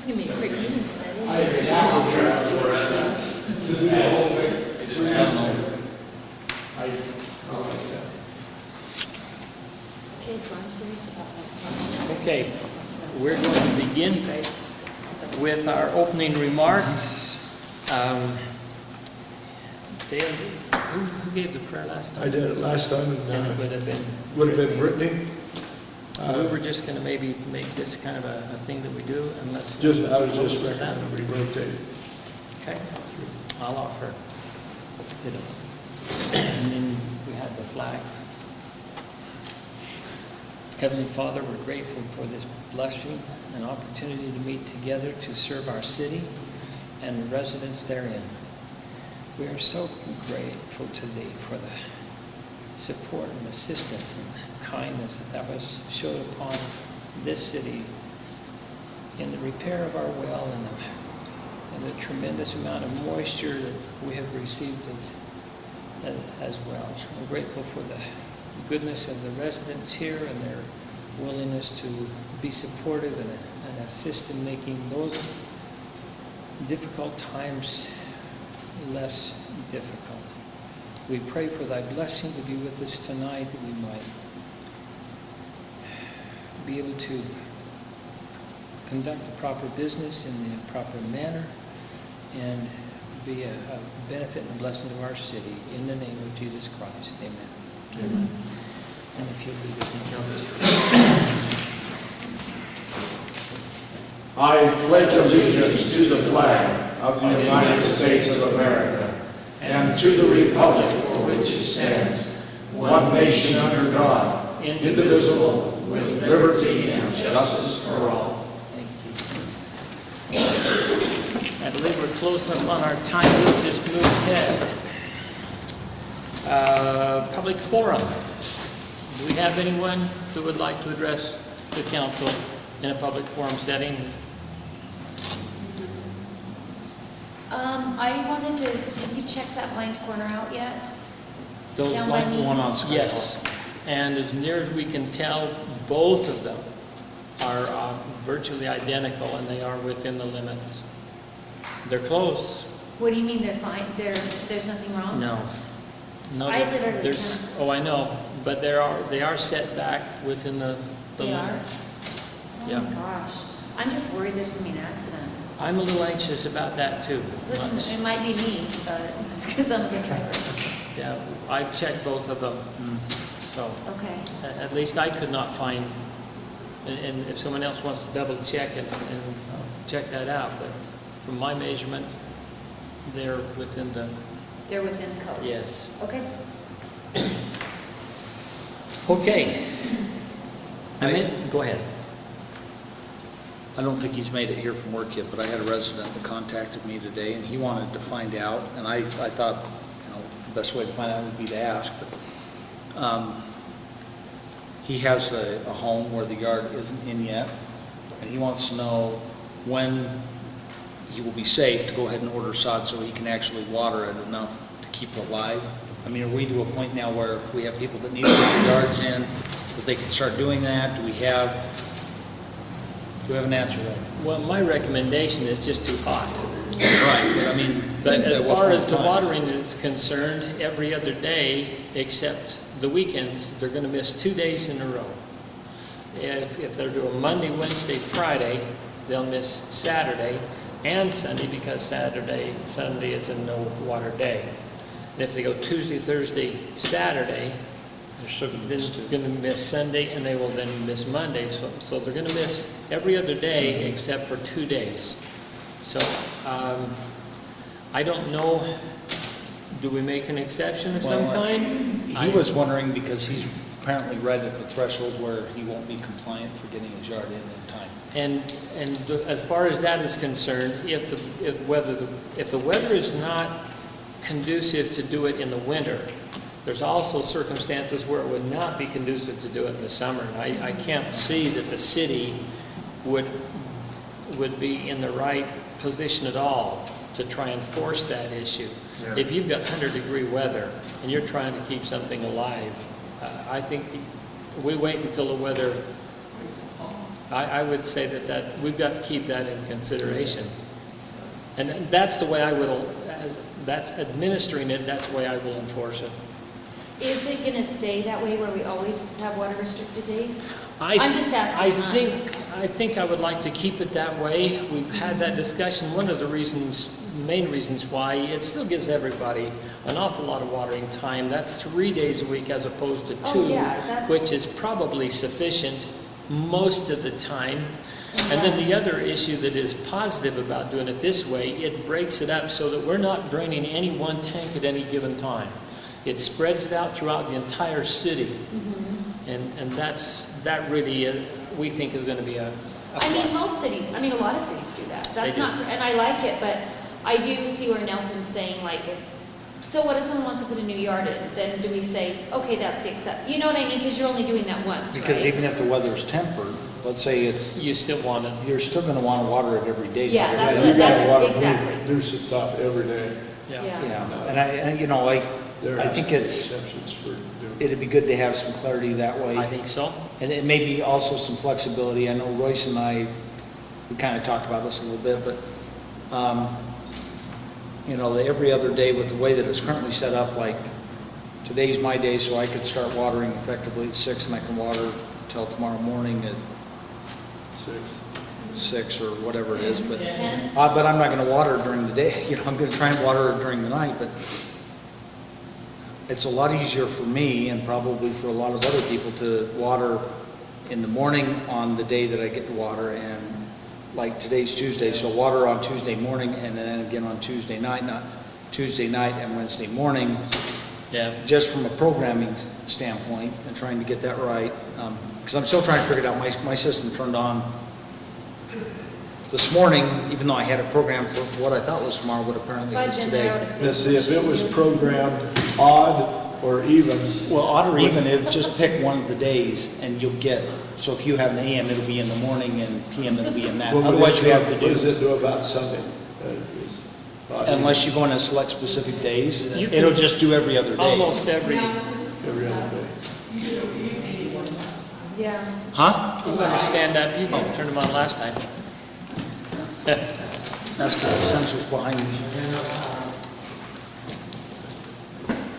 is going to be a quick meeting tonight, isn't I it? agree. Okay, so I'm serious about that. Okay, we're going to begin with our opening remarks. Dale, who gave the prayer last time? I did it last time, And it and would have been, would have been Brittany. we were just going to maybe make this kind of a thing that we do unless. I was just Is that- recommending we rotate. Okay, I'll offer today. And then we have the flag. Heavenly Father, we're grateful for this blessing and opportunity to meet together to serve our city and the residents therein. We are so grateful to Thee for the support and assistance and kindness that was showed upon this city in the repair of our well and the tremendous amount of moisture that we have received as well. We're grateful for the goodness of the residents here and their willingness to be supportive and assist in making those difficult times less difficult. We pray for Thy blessing to be with us tonight, that we might be able to conduct the proper business in the proper manner and be a benefit and blessing to our city. In the name of Jesus Christ, amen. Amen. And if you'll lead us in prayer. I pledge allegiance to the flag of the United States of America and to the republic for which it stands, one nation under God, indivisible, with liberty and justice for all. Thank you. I believe we're closing up on our time. We'll just move ahead. Public forum. Do we have anyone who would like to address the council in a public forum setting? I wanted to, have you checked that blind corner out yet? The Down by me? one on Sky Yes. And as near as we can tell, both of them are virtually identical, and they are within the limits. They're close. What do you mean they're fine? There's nothing wrong? No. No, I literally there's- can't. Oh, I know, but they are set back within the They are? limits. Oh Yeah. my gosh. I'm just worried there's going to be an accident. I'm a little anxious about that too. Listen, it might be me, but it's because I'm a good driver. Yeah, I've checked both of them, so Okay. at least I could not find, and if someone else wants to double check and check that out, but from my measurement, they're within the, They're within code? yes. Okay. Okay. Go ahead. I don't think he's made it here from work yet, but I had a resident that contacted me today, and he wanted to find out, and I thought, the best way to find out would be to ask, but he has a home where the yard isn't in yet, and he wants to know when he will be safe to go ahead and order sod so he can actually water it enough to keep it alive. I mean, are we to a point now where we have people that need to put their yards in, that they can start doing that? Do we have an answer to that? Well, my recommendation is just too hot. Right, but I mean. But as at what far point as in the time? watering is concerned, every other day except the weekends, they're going to miss 2 days in a row. If they're doing Monday, Wednesday, Friday, they'll miss Saturday and Sunday because Sunday is a no water day. And if they go Tuesday, Thursday, Saturday, they're going to miss Sunday and they will then miss Monday. So they're going to miss every other day except for 2 days. So I don't know, do we make an exception of some Well, kind? He was wondering because he's apparently right at the threshold where he won't be compliant for getting his yard in time. And as far as that is concerned, if the weather is not conducive to do it in the winter, there's also circumstances where it would not be conducive to do it in the summer. And I can't see that the city would be in the right position at all to try and force that issue. Yeah. If you've got 100-degree weather and you're trying to keep something alive, I think we wait until the weather I would say that we've got to keep that in consideration. And that's the way I will, that's administering it, that's the way I will enforce it. Is it gonna stay that way where we always have water restricted days? I I'm just asking, huh? I think I would like to keep it that way. We've had that discussion. One of the main reasons why, it still gives everybody an awful lot of watering time. That's 3 days a week as opposed to 2, Oh, yeah, that's- which is probably sufficient most of the time. And then the other issue that is positive about doing it this way, it breaks it up so that we're not draining any one tank at any given time. It spreads it out throughout the entire city. And that really, we think is going to be a I mean, plus. most cities, I mean, a lot of cities do that. That's do. not, and I like it, but I do see where Nelson's saying, like, so what if someone wants to put a new yard in? Then do we say, okay, that's the accept, you know what I mean? Because you're only doing that once, right? Because even if the weather's tempered, let's say You still want it. you're still gonna wanna water it every day. Yeah, that's You what, gotta water exactly. nuisance off every day. Yeah. Yeah, and you know, There I are think it's, exceptions for doing. it'd be good to have some clarity that way. I think so. And it may be also some flexibility. I know Royce and I, we kind of talked about this a little bit, but, you know, every other day with the way that it's currently set up, like, today's my day, so I could start watering effectively at 6, and I can water till tomorrow morning at 6 or whatever it is, but, 10? but I'm not gonna water during the day. You know, I'm gonna try and water it during the night, but it's a lot easier for me and probably for a lot of other people to water in the morning on the day that I get to water, and like today's Tuesday, so water on Tuesday morning and then again on Tuesday night, not Tuesday night and Wednesday morning, Yeah. just from a programming standpoint and trying to get that right. Because I'm still trying to figure it out. My system turned on this morning, even though I had it programmed for what I thought was tomorrow, but apparently So it I've was been today. there. Let's see, if it was programmed odd or even, Well, odd or even, it just pick one of the days and you'll get, so if you have an AM, it'll be in the morning, and PM, it'll be in that. what would Otherwise, it you have to do- What does do, it do about Sunday? unless you go in and select specific days, You it'll can- just do every other day. Almost every, Every other day. Yeah. Huh? you want to stand up, you turned them on last time. That's because the sensor's behind me.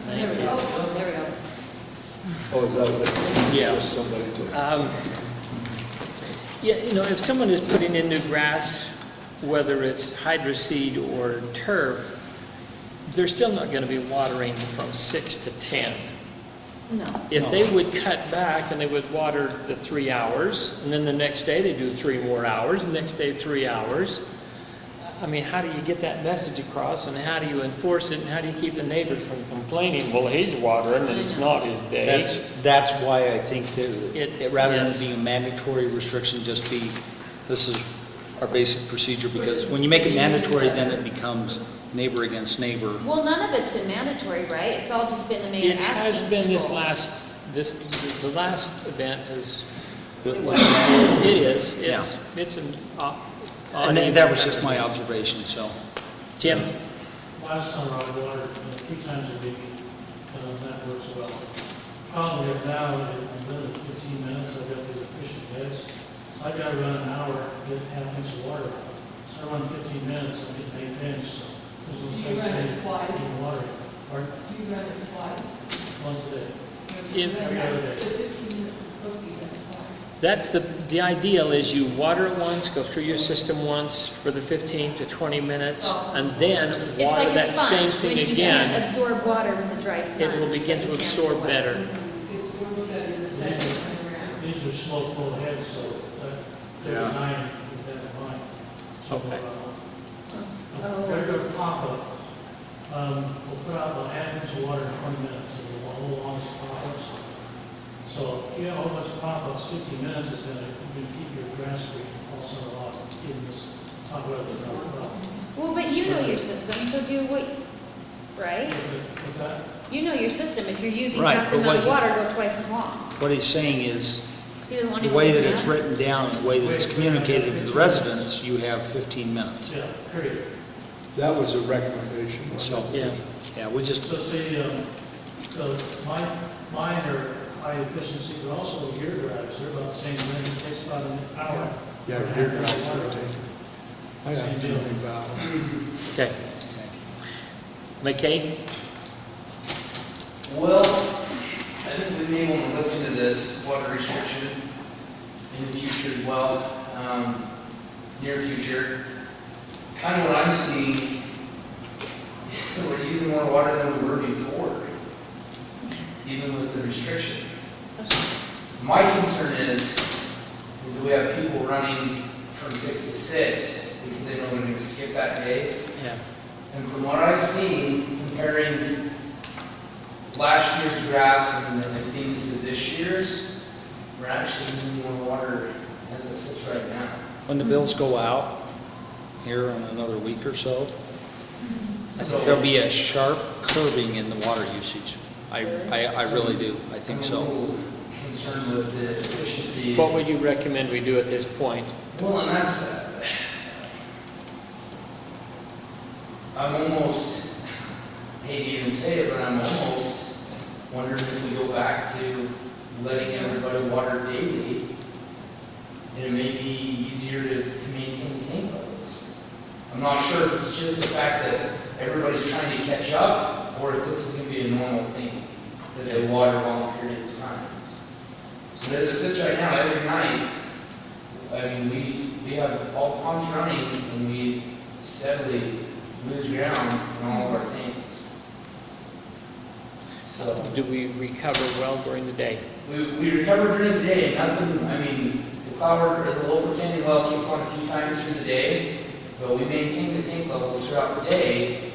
There we go. There we go. Oh, is that what it is? Yeah. Just somebody to. Yeah, you know, if someone is putting in new grass, whether it's hydroseed or turf, they're still not going to be watering from 6 to 10. No. If they would cut back and they would water the 3 hours, and then the next day they do 3 more hours, and the next day 3 hours, I mean, how do you get that message across, and how do you enforce it, and how do you keep the neighbors from complaining, well, he's watering and it's not his day? That's why I think that rather than Yes. being a mandatory restriction, just be, this is our basic procedure, because when you make it mandatory, then it becomes neighbor against neighbor. Well, none of it's been mandatory, right? It's all just been the mayor It asking. has been for it. the last event is, It it was- is, Yeah. it's an, And that was just my observation, so. Jim? Last summer I watered 3 times a week, that works well. Problem we have now, in another 15 minutes, I've got these efficient beds. So I've got to run an hour, get half inch of water. So I run 15 minutes, I'm getting 8 inch, so there's no sense in even watering. Pardon? You run it twice. Once a day, If- every other day. The 15 minutes is supposed to be done twice. That's the ideal is you water it once, go through your system once for the 15 to 20 minutes, and then It's water like a that same sponge. thing When you again. can't absorb water with a dry sponge. It will begin to but you can absorb with wet. better. It's almost better the second time around. These are slow flow heads, so they're designed with that in mind. So, Okay. Regular pop-up, we'll put out about half inch of water in 20 minutes, and we'll hold on to pop-ups. So if you have a whole bunch of pop-ups, 15 minutes is gonna keep your grass green all summer long, even this hot weather. Well, but you know your system, so do what, right? What's that? You know your system. If you're using Right, half the but amount of what water, go twice as long. What he's saying is, He doesn't want the to way go that it's down. written down, the way that it's communicated to the residents, you have 15 minutes. Yeah, period. That was a recommendation. So, Yeah. yeah, we just, So see, so mine are high efficiency, but also gear drives, they're about the same length, it takes about an hour. Yeah, for a gear half drives gallon will water. take. I have too many valves. Okay. McKay? Well, I think we may want to look into this water restriction in the future as well, near future. Kind of what I'm seeing is that we're using more water than we were before, even with the restriction. My concern is that we have people running from 6 to 6 because they know they're going to skip that day. Yeah. And from what I've seen, comparing last year's graphs and things to this year's, we're actually using more water as it sits right now. When the bills go out here in another week or so, I So- think there'll be a sharp curbing in the water usage. I really do. I think I'm a so. little concerned with the efficiency. What would you recommend we do at this point? Well, and that's, I'm almost, I hate to even say it, but I'm almost wondering if we go back to letting everybody water daily, and it may be easier to maintain tank levels. I'm not sure if it's just the fact that everybody's trying to catch up, or if this is gonna be a normal thing, that they water long periods of time. But as it sits right now, every night, I mean, we have all pumps running, and we steadily lose ground in all of our tanks. So, Do we recover well during the day? we recover during the day, nothing, I mean, the Cloud, or the Lower Canyon well kicks on a few times through the day, but we maintain the tank levels throughout the day.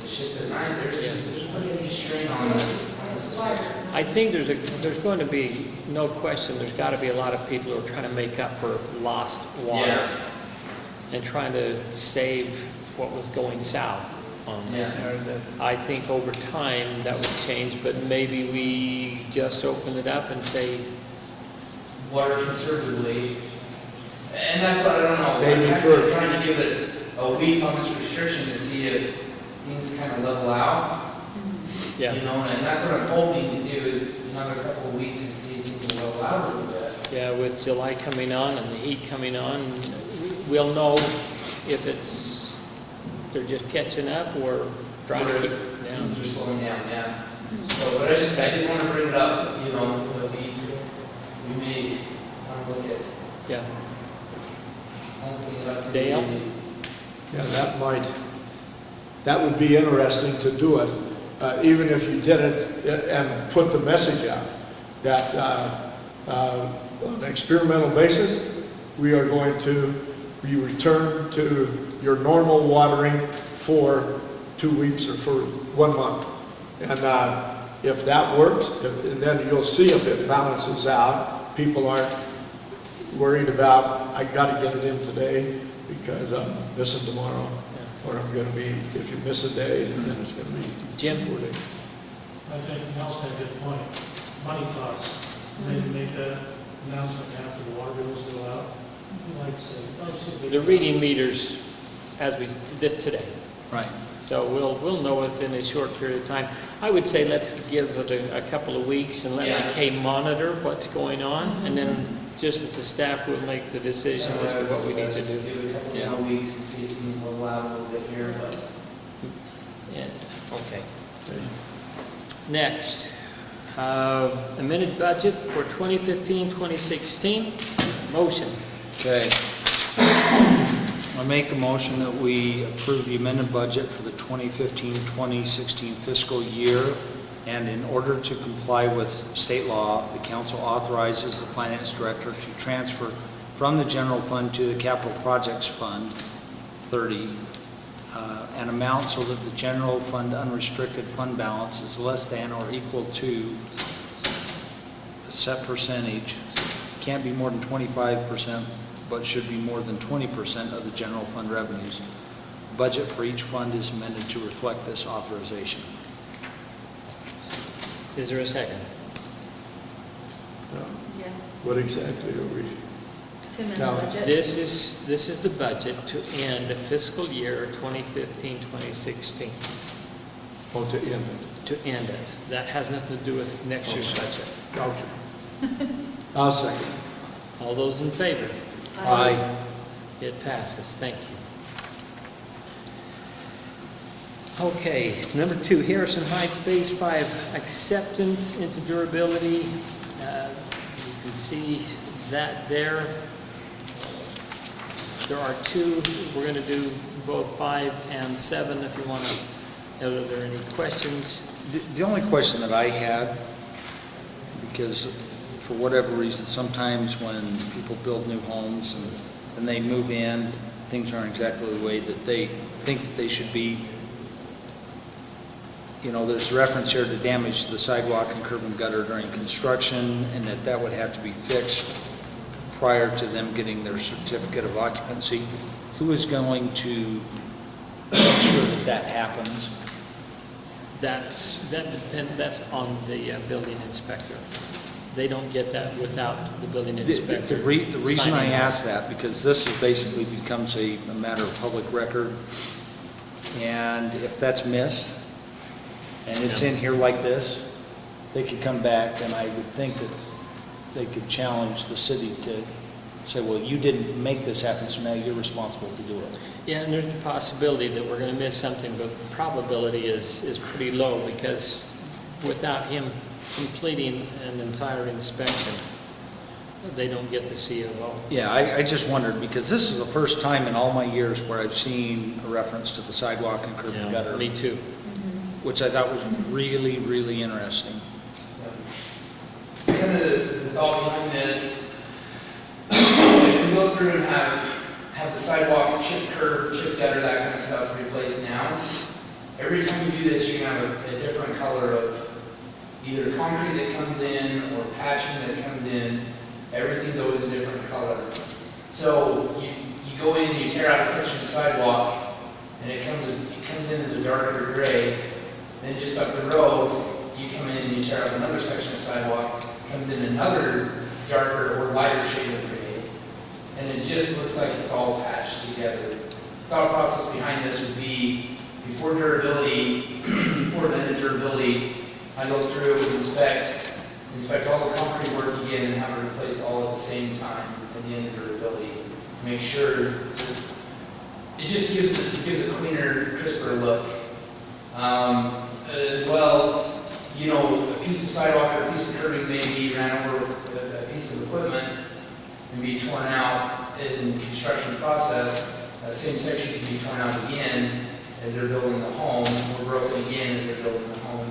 It's just at night, there's a pretty heavy strain on the system. I think there's going to be, no question, there's got to be a lot of people who are trying to make up for lost water Yeah, and trying to save what was going south on yeah. I think over time that would change, but maybe we just open it up and say, Water conservatively. And that's what I don't know. Maybe I'm for- trying to give it a week on this restriction to see if things kind of level out. yeah, You know, and that's what I'm hoping to do is another couple of weeks and see if things will level out a little bit. yeah, with July coming on and the heat coming on, we'll know if they're just catching up or dropping it down. Things are slowing down, yeah. So, but I did want to bring it up, you know, that we may want to look at Yeah, opening it up. to Dale? Yeah, that would be interesting to do it, even if you did it and put the message out that on an experimental basis, we are going to return to your normal watering for 2 weeks or for 1 month. And if that works, then you'll see if it balances out. People aren't worried about, I gotta get it in today because I'm missing tomorrow. Or I'm gonna be, if you miss a day, then it's gonna be Jim? 4 days. I think Nelson had a good point. Money talks. Maybe make that announcement after the water bills go out. Like I say, oh, so the reading meters as we, this today. Right. So we'll know within a short period of time. I would say let's give it a couple of weeks and let Yeah. McKay monitor what's going on, and then just as the staff will make the decision as to what we need to do. Give it a couple Yeah. more weeks and see if things level out a little bit here, but. Yeah, okay. Next, amended budget for 2015-2016. Motion. Okay. I make a motion that we approve the amended budget for the 2015-2016 fiscal year, and in order to comply with state law, the council authorizes the finance director to transfer from the general fund to the capital projects fund, 30, an amount so that the general fund unrestricted fund balance is less than or equal to a set percentage. Can't be more than 25%, but should be more than 20% of the general fund revenues. Budget for each fund is amended to reflect this authorization. Is there a second? Yeah, What exactly are we? to amend the No. budget. This is the budget to end fiscal year 2015-2016. Oh, to end it. to end it. That has nothing to do with next year's budget. Okay. I'll second. All those in favor? Aye. It passes, thank you. Okay, number 2, Harrison Heights Phase 5, acceptance into durability. You can see that there. There are 2, we're going to do both 5 and 7 if you want to, are there any questions? The only question that I had, because for whatever reason, sometimes when people build new homes and they move in, things aren't exactly the way that they think that they should be. You know, there's reference here to damage to the sidewalk and curb and gutter during construction, and that would have to be fixed prior to them getting their certificate of occupancy. Who is going to make sure that that happens? That's on the building inspector. They don't get that without the building inspector. The reason I signing ask that, because this is basically becomes a matter of public record, and if that's missed, and it's in here like this, they could come back, and I would think that they could challenge the city to say, well, you didn't make this happen, so now you're responsible to do it. Yeah, and there's a possibility that we're going to miss something, but the probability is pretty low because without him completing an entire inspection, they don't get the COO. Yeah, I just wondered, because this is the first time in all my years where I've seen a reference to the sidewalk and curb and Yeah, gutter, me too. which I thought was really, really interesting. Kind of the thought behind this, if we go through and have the sidewalk, chip curb, chip gutter, that kind of stuff replaced now, every time you do this, you're gonna have a different color of either concrete that comes in or patching that comes in. Everything's always a different color. So you go in and you tear out a section of sidewalk, and it comes in as a darker gray. Then just up the road, you come in and you tear out another section of sidewalk, comes in another darker or lighter shade of gray, and it just looks like it's all patched together. Thought process behind this would be, before durability, before amended durability, I go through and inspect all the concrete work again and have it replaced all at the same time at the end of durability. Make sure it just gives a cleaner, crisper look. As well, you know, a piece of sidewalk or a piece of curbing may be ran over with a piece of equipment and be torn out in the construction process. That same section can be torn out again as they're building the home, or broken again as they're building the home.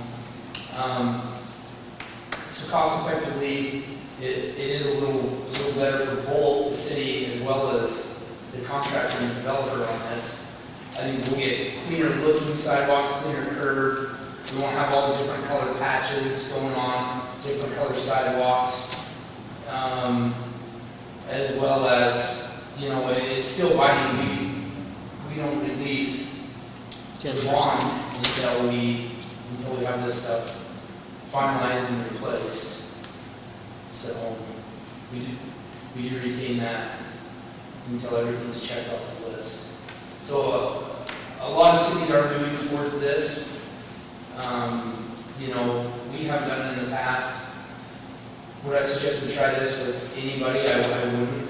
So cost effectively, it is a little better for both the city as well as the contractor and the developer on this. I think we'll get cleaner looking sidewalks, cleaner curb. We won't have all the different color patches going on, different color sidewalks. As well as, you know, it's still binding. We don't release the bond until we have this stuff finalized and replaced. So we do retain that until everything's checked off the list. So a lot of cities are moving towards this. You know, we haven't done it in the past. Would I suggest we try this with anybody? I wouldn't.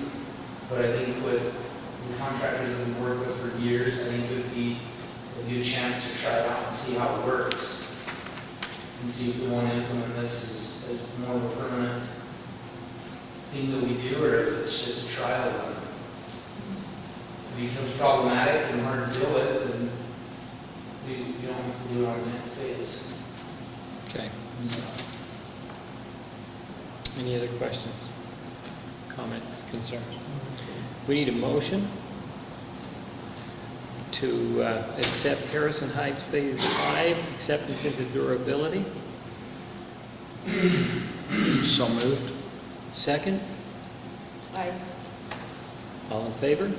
But I think with the contractors that we've worked with for years, I think it would be a good chance to try it out and see how it works. And see if we want to implement this as more of a permanent thing that we do, or if it's just a trial run. If it becomes problematic and hard to deal with, then we don't have to do it on the next phase. Okay. Any other questions, comments, concerns? We need a motion to accept Harrison Heights Phase 5, acceptance into durability. So moved. Second, Aye. all in favor?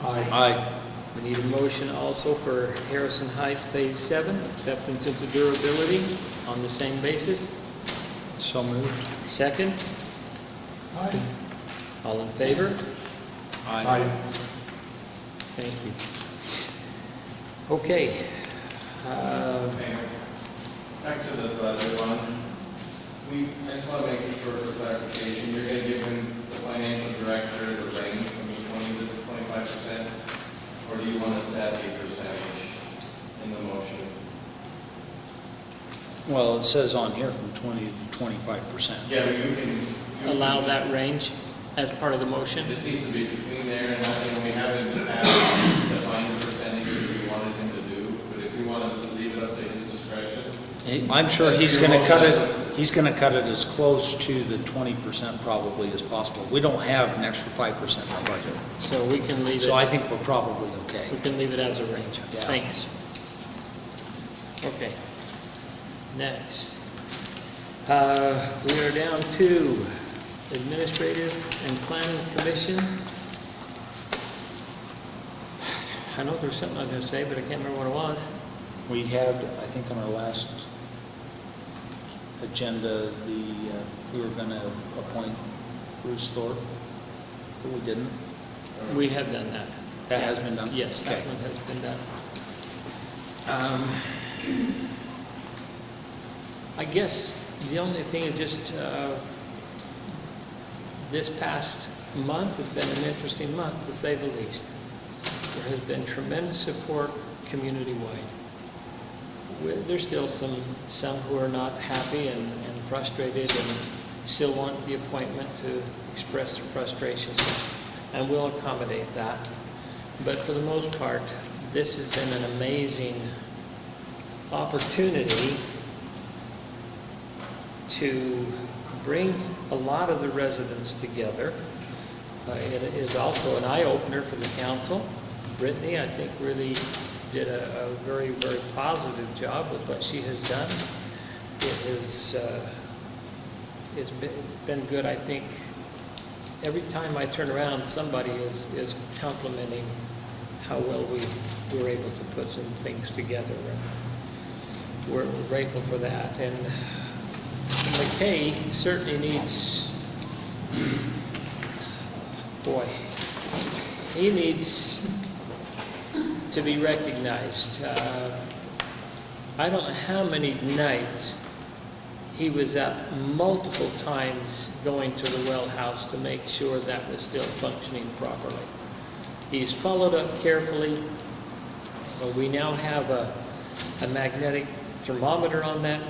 Aye. We need a motion also for Harrison Heights Phase 7, acceptance into durability on the same basis. So moved. Second, Aye. all in favor? Aye. Thank you. Okay. Back to the budget one. I just want to make sure for clarification, you're going to give him, the financial director, the range from 20 to 25%? Or do you want to set a percentage in the motion? Well, it says on here from 20 to 25%. Yeah, but you can. Allow that range as part of the motion? It just needs to be between there and that, and we haven't defined the percentage that we wanted him to do, but if we want to leave it up to his discretion. I'm sure he's going to cut it as close to the 20% probably as possible. We don't have an extra 5% in our budget. So we can leave it. So I think we're probably okay. We can leave it as a range. Yeah. Thanks. Okay. Next. We are down to Administrative and Planning Commission. I know there's something I was going to say, but I can't remember what it was. We had, I think on our last agenda, we were going to appoint Bruce Thorpe, but we didn't. We have done that. That has been done? Yes, that Okay. one has been done. I guess the only thing is just, this past month has been an interesting month, to say the least. There has been tremendous support community-wide. There's still some who are not happy and frustrated and still want the appointment to express their frustrations, and we'll accommodate that. But for the most part, this has been an amazing opportunity to bring a lot of the residents together. It is also an eye-opener for the council. Brittany, I think, really did a very, very positive job with what she has done. It's been good, I think. Every time I turn around, somebody is complimenting how well we were able to put some things together. And we're grateful for that. And McKay certainly needs, he needs to be recognized. I don't know how many nights he was up multiple times going to the well house to make sure that was still functioning properly. He's followed up carefully. We now have a magnetic thermometer on that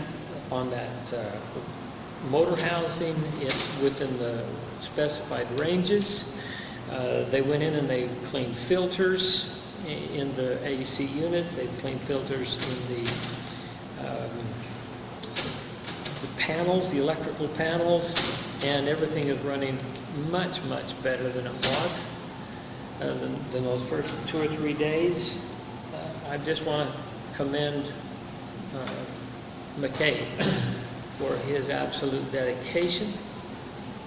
motor housing. It's within the specified ranges. They went in and they cleaned filters in the AC units. They cleaned filters in the panels, the electrical panels, and everything is running much, much better than it was than those first 2 or 3 days. I just want to commend McKay for his absolute dedication.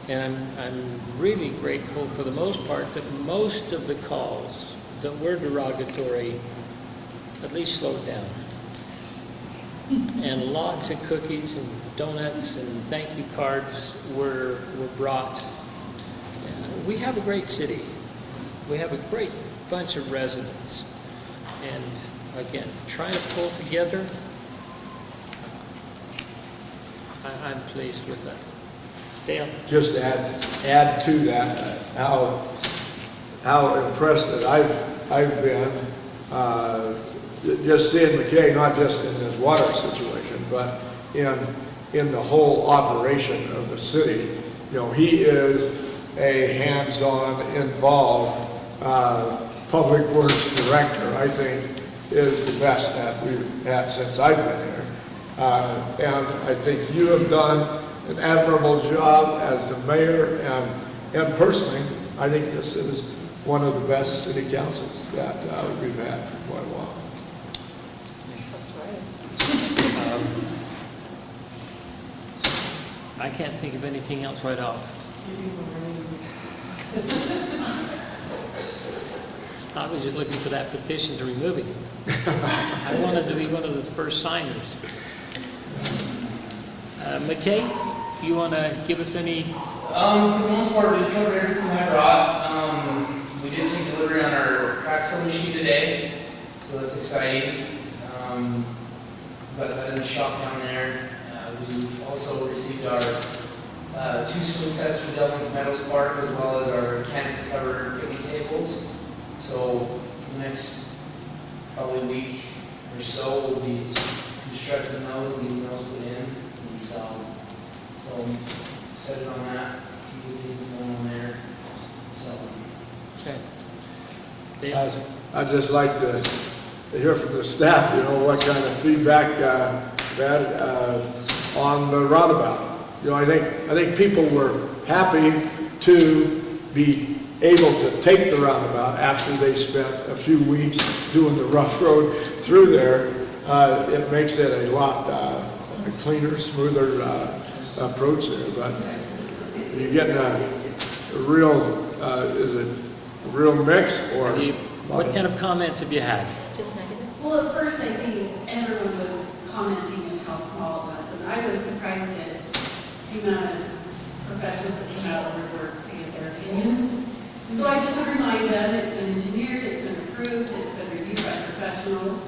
And I'm really grateful for the most part that most of the calls that were derogatory at least slowed down. And lots of cookies and donuts and thank you cards were brought. We have a great city. We have a great bunch of residents. And again, trying to pull together, I'm pleased with that. Dale? Just add to that, how impressed that I've been, just seeing McKay, not just in this water situation, but in the whole operation of the city. You know, he is a hands-on, involved public works director. I think is the best that we've had since I've been here. And I think you have done an admirable job as the mayor, and personally, I think this is one of the best city councils that we've had for quite a while. I can't think of anything else right off. I was just looking for that petition to remove him. I wanted to be one of the first signers. McKay, you want to give us any? For the most part, we covered everything I brought. We did take delivery on our crack sealing machine today, so that's exciting. got a veteran shop down there. We also received our 2 swing sets for Delvin Meadows Park, as well as our canopy covered picnic tables. So for the next probably week or so, we'll be constructing those and getting those put in. And so set it on that, keep the things going on there. So. Okay. Dale? I'd just like to hear from the staff, what kind of feedback that on the roundabout. I think people were happy to be able to take the roundabout after they spent a few weeks doing the rough road through there. It makes it a lot cleaner, smoother approach there. But you're getting a real, is it a real mix or? What kind of comments have you had? Just negative? Well, at first, I think everyone was commenting on how small it was, and I was surprised at the amount of professionals that came out of their works to give their opinions. So I just want to remind them, it's been engineered, it's been approved, it's been reviewed by professionals.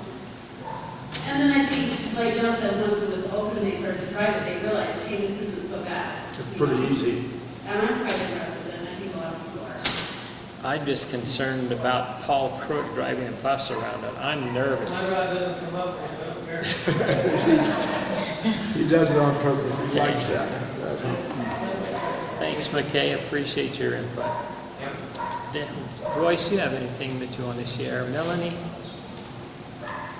And then I think, like Dale says, once it was open and they started to drive it, they realized, hey, this isn't so bad. It's pretty easy. And I'm quite impressed with it, and I think a lot of people are. I'm just concerned about Paul Crook driving a bus around it. I'm nervous. doesn't come up, I don't care. He does it on purpose. He likes that. Thanks, McKay. Appreciate your input. Yep. Royce, you have anything that you want to share? Melanie?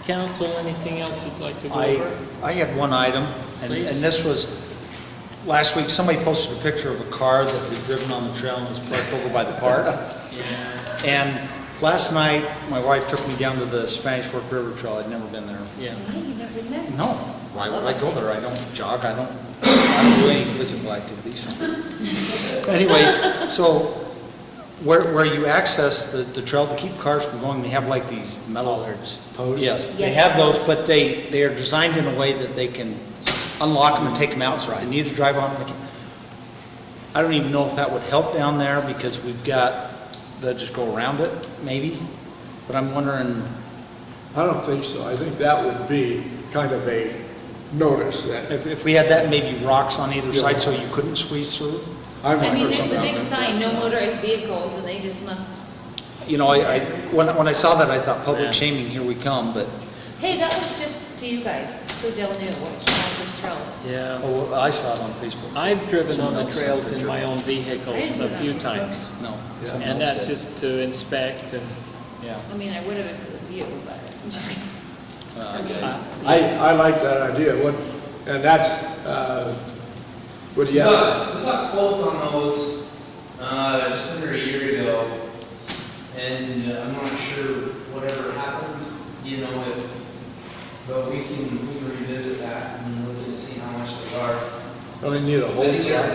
Council, anything else you'd like to go over? I had one item, and Please. this was, last week, somebody posted a picture of a car that was driven on the trail and was parked over by the park. Yeah. And last night, my wife took me down to the Spanish Fork River Trail. I'd never been there. Yeah. Hey, you've never been there? No, why would I go there? I don't jog, I don't do any physical activities. Anyways, so where you access the trail to keep cars from going, they have like these metal Bollards. posts. Yes, they Yeah. have those, but they are designed in a way that they can unlock them and take them out, so if they need to drive on them, they can. I don't even know if that would help down there, because we've got, they'll just go around it, maybe, but I'm wondering, I don't think so. I think that would be kind of a notice that. if we had that, maybe rocks on either side so you couldn't squeeze through. I mean, wonder there's the something big like that. sign, no motorized vehicles, and they just must, You know, when I saw that, I thought, Yeah. public shaming, here we come, but, hey, that was just to you guys, so Dale knew what's Spencer's Trails. Yeah. oh, I saw it on Facebook. I've driven on the Someone else trails sent a in my picture. own I vehicles didn't a do few that. times. No. Yeah. someone And else that's did. just to inspect and, Yeah. I mean, I would have if it was you, but I'm just kidding. I get it. I like that idea. And that's, what do you have? We got quotes on those just under a year ago, and I'm not sure whatever happened, but we can revisit that and look and see how much they are. Only need a I whole think sign.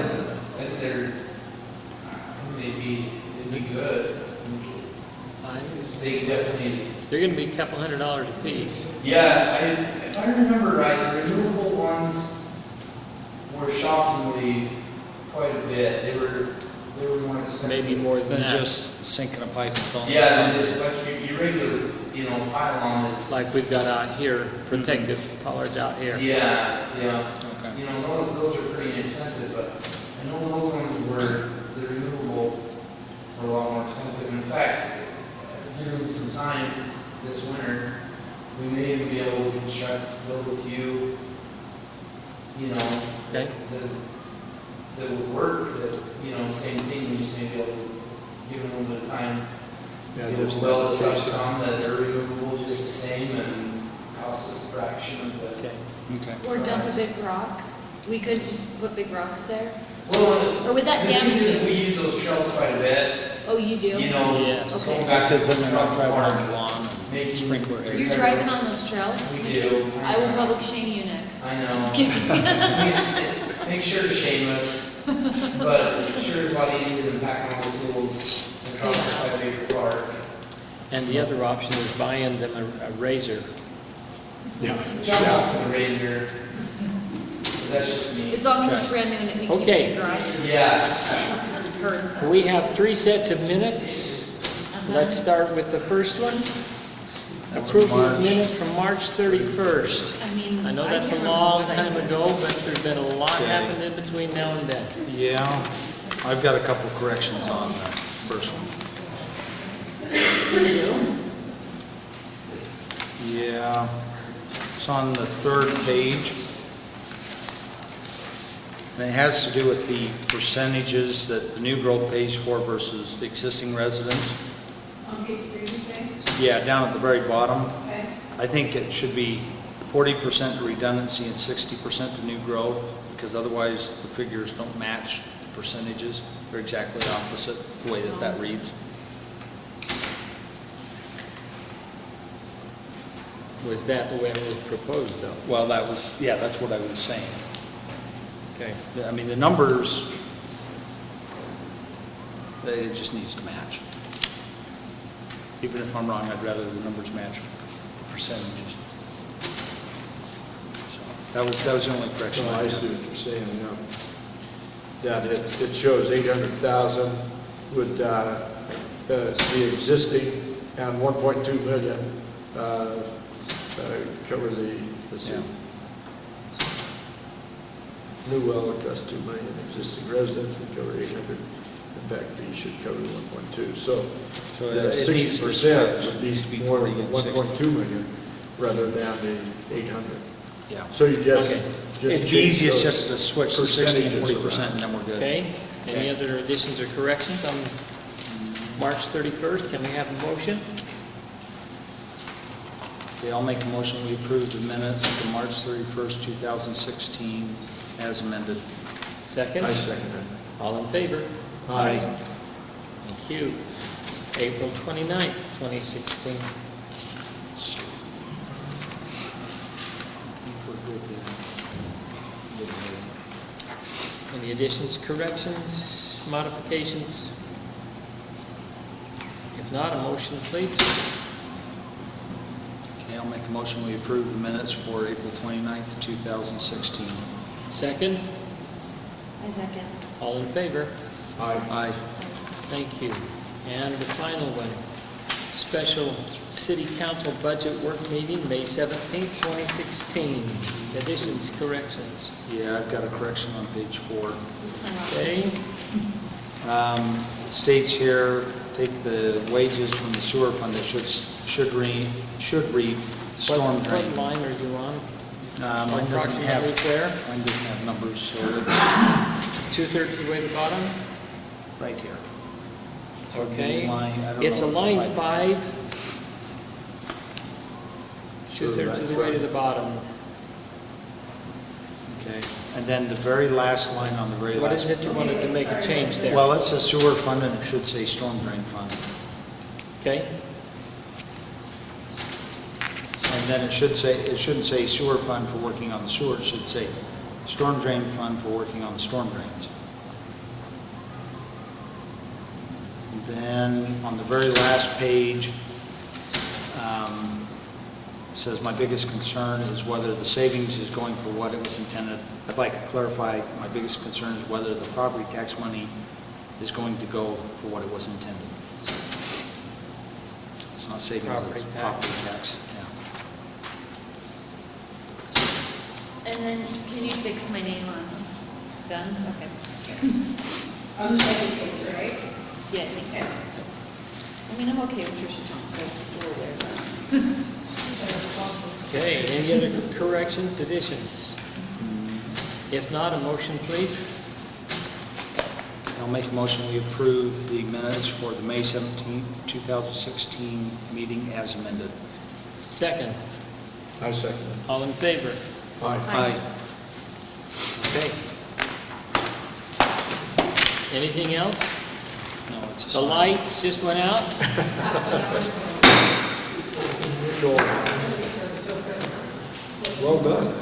it'd be good. They could definitely, they're gonna be a couple $100 a piece. yeah, if I remember right, the renewable ones were shockingly quite a bit. They were more expensive. Maybe more than Than that. just sinking a pipe and filling it. Yeah, and just like your regular, pylon is. Like we've got out here, protective pollards out here. Yeah, yeah. Okay. Those are pretty inexpensive, but I know those ones the renewable were a lot more expensive. In fact, given some time this winter, we may even be able to build a few, Okay. that would work, same thing, we just may be able to give them a little bit of time. Yeah, We'll just build let us it up basic. some that are renewable just the same and cost us a fraction of the. Okay. Okay. Or dump a big rock. We could just put big rocks there. Well, Or would that damage we it? use those trails quite a bit, Oh, you do? Yes. going back to Because then they're not across the driving park. on the lawn Making- and sprinkler area. You're driving on those trails? We do. I will public shame you next. I know. Just kidding. Make sure to shame us, but it sure is a lot easier than packing all the tools across the 5-acre park. And the other option is buying them a razor. Yeah. Jump off with a razor, but that's just me. As long as it's brand new and we keep Okay. it in the garage. Yeah, Heard. We have 3 sets of minutes. Let's start with the first one. Approval of March. minutes from March 31st. I mean. I know that's a can't long remember what I time said. ago, but there's been a lot Okay. happened in between now and then. Yeah, I've got a couple corrections on the first one. Yeah, it's on the third page. And it has to do with the percentages that the new growth pays for versus the existing residents. On page 3, you say? Yeah, down at the very bottom. Okay. I think it should be 40% to redundancy and 60% to new growth, because otherwise the figures don't match the percentages. They're exactly opposite the way that that reads. Was that the way it was proposed, though? Well, that was, yeah, that's what I was saying. Okay. I mean, the numbers, it just needs to match. Even if I'm wrong, I'd rather the numbers match the percentages. So that was the only correction. So I had. see what you're saying, that it shows 800,000 would the existing and 1.2 million cover the, let's see. Yeah. New well would cost 2 million, existing residents would cover 800, impact fee should cover 1.2. So So the it needs to 60% switch. would It needs to be be more 40 than and 1.2 million rather than the 800. Yeah. So you just, Okay. It's change easiest those just to switch the 60 and percentages 40%, around. and then we're good. Okay, any Okay. other additions or corrections on March 31st? Can we have a motion? Okay, I'll make a motion, we approve the minutes for March 31st, 2016, as amended. Second? I second All in favor? it. Aye. Thank you. April 29th, 2016. I think we're good there. Any additions, corrections, modifications? If not, a motion, please. Okay, I'll make a motion, we approve the minutes for April 29th, 2016. Second? I second. All in favor? Aye. Thank you. And the final one, special city council budget work meeting, May 17th, 2016. Additions, corrections. Yeah, I've got a correction on page 4. Okay, States here, take the wages from the sewer fund that should read storm what drain. line are you on? Mine doesn't have, Approximately where? mine doesn't have numbers, so it's 2/3 of the way to the bottom? right here. So Okay. line, I don't It's a know, line 5, So 2/3 of the way to the bottom. Okay, and then the very last line on the very What last. is it you wanted to make a change there? Well, it says sewer fund and it should say storm drain fund. Okay, And then it shouldn't say sewer fund for working on the sewer, it should say storm drain fund for working on the storm drains. And then on the very last page, it says, my biggest concern is whether the savings is going for what it was intended. I'd like to clarify, my biggest concern is whether the property tax money is going to go for what it was intended. It's not savings, it's Property tax. property tax, yeah. And then, can you fix my name on? Done? Okay. On the second page, right? Yeah, I think so. I mean, I'm okay with Tricia Thompson, so it's a little weird, but. okay, any other corrections, additions? If not, a motion, please. I'll make a motion, we approve the minutes for the May 17th, 2016 meeting as amended. Second, I second it. all in favor? Aye. Okay. Anything else? No, it's a The sign. lights just went out? Well done.